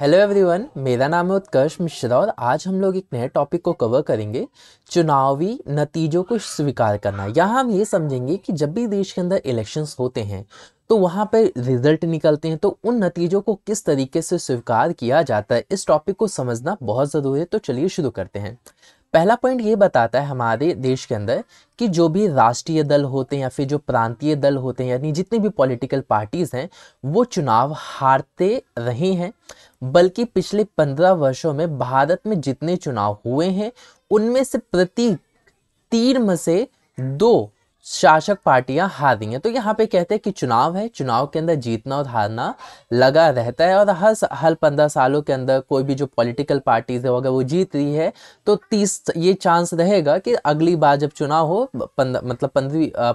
Hello everyone, मेरा नाम है उत्कर्ष मिश्रा और आज हम लोग एक नए टॉपिक को कवर करेंगे। चुनावी नतीजों को स्वीकार करना। यहाँ हम ये समझेंगे कि जब भी देश के अंदर इलेक्शंस होते हैं तो वहाँ पर रिजल्ट निकलते हैं, तो उन नतीजों को किस तरीके से स्वीकार किया जाता है, इस टॉपिक को समझना बहुत ज़रूरी है। तो चलिए शुरू करते हैं। पहला पॉइंट ये बताता है हमारे देश के अंदर कि जो भी राष्ट्रीय दल होते हैं या फिर जो प्रांतीय दल होते हैं, यानी जितनी भी पॉलिटिकल पार्टीज हैं, वो चुनाव हारते रहे हैं। बल्कि पिछले 15 वर्षों में भारत में जितने चुनाव हुए हैं उनमें से प्रति 3 में से 2 शासक पार्टियां हार रही हैं। तो यहाँ पे कहते हैं कि चुनाव है, चुनाव के अंदर जीतना और हारना लगा रहता है और हर 15 सालों के अंदर कोई भी जो पॉलिटिकल पार्टीज है अगर वो जीत रही है तो 30 ये चांस रहेगा कि अगली बार जब चुनाव हो मतलब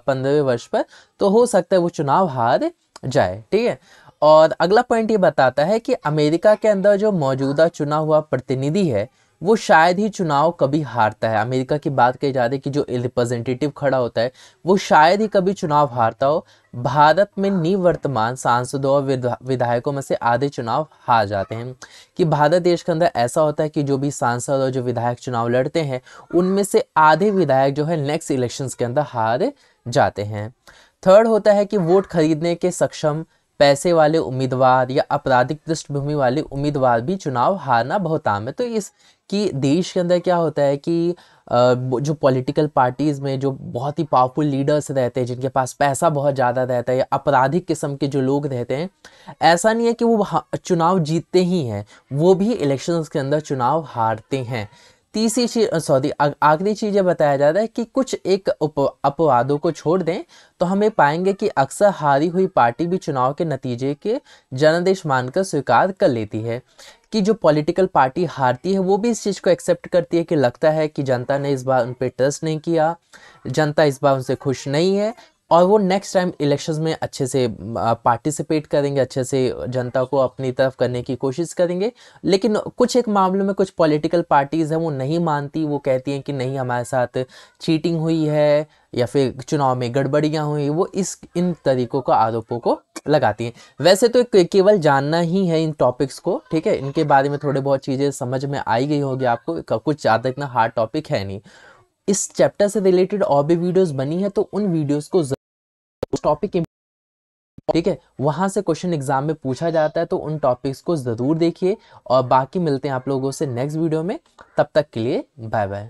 15वें वर्ष पर, तो हो सकता है वो चुनाव हार जाए। ठीक है। और अगला पॉइंट ये बताता है कि अमेरिका के अंदर जो मौजूदा चुना हुआ प्रतिनिधि है वो शायद ही चुनाव कभी हारता है। अमेरिका की बात कही जाती है कि जो रिप्रेजेंटेटिव खड़ा होता है वो शायद ही कभी चुनाव हारता हो। भारत में निवर्तमान सांसदों और विधायकों में से आधे चुनाव हार जाते हैं। कि भारत देश के अंदर ऐसा होता है कि जो भी सांसद और जो विधायक चुनाव लड़ते हैं उनमें से आधे विधायक जो है नेक्स्ट इलेक्शंस के अंदर हार जाते हैं। थर्ड होता है कि वोट खरीदने के सक्षम पैसे वाले उम्मीदवार या आपराधिक पृष्ठभूमि वाले उम्मीदवार भी चुनाव हारना बहुत आम है। तो इस कि देश के अंदर क्या होता है कि जो पॉलिटिकल पार्टीज में जो बहुत ही पावरफुल लीडर्स रहते हैं, जिनके पास पैसा बहुत ज़्यादा रहता है या आपराधिक किस्म के जो लोग रहते हैं, ऐसा नहीं है कि वो चुनाव जीतते ही हैं, वो भी इलेक्शंस के अंदर चुनाव हारते हैं। तीसरी चीज आखिरी चीज ये बताया जाता है कि कुछ एक अपवादों को छोड़ दें तो हमें पाएंगे कि अक्सर हारी हुई पार्टी भी चुनाव के नतीजे के जनादेश मानकर स्वीकार कर लेती है। कि जो पॉलिटिकल पार्टी हारती है वो भी इस चीज़ को एक्सेप्ट करती है कि लगता है कि जनता ने इस बार उन पर ट्रस्ट नहीं किया, जनता इस बार उनसे खुश नहीं है, और वो नेक्स्ट टाइम इलेक्शंस में अच्छे से पार्टिसिपेट करेंगे, अच्छे से जनता को अपनी तरफ करने की कोशिश करेंगे। लेकिन कुछ एक मामलों में कुछ पॉलिटिकल पार्टीज़ हैं वो नहीं मानती, वो कहती हैं कि नहीं, हमारे साथ चीटिंग हुई है या फिर चुनाव में गड़बड़ियाँ हुई, वो इन तरीकों का आरोपों को लगाती हैं। वैसे तो केवल जानना ही है इन टॉपिक्स को, ठीक है, इनके बारे में थोड़े बहुत चीज़ें समझ में आई गई होगी आपको, कुछ ज़्यादा इतना हार्ड टॉपिक है नहीं। इस चैप्टर से रिलेटेड और भी वीडियोस बनी है तो उन वीडियोस को टॉपिक, ठीक है, वहां से क्वेश्चन एग्जाम में पूछा जाता है, तो उन टॉपिक्स को जरूर देखिए। और बाकी मिलते हैं आप लोगों से नेक्स्ट वीडियो में। तब तक के लिए बाय बाय।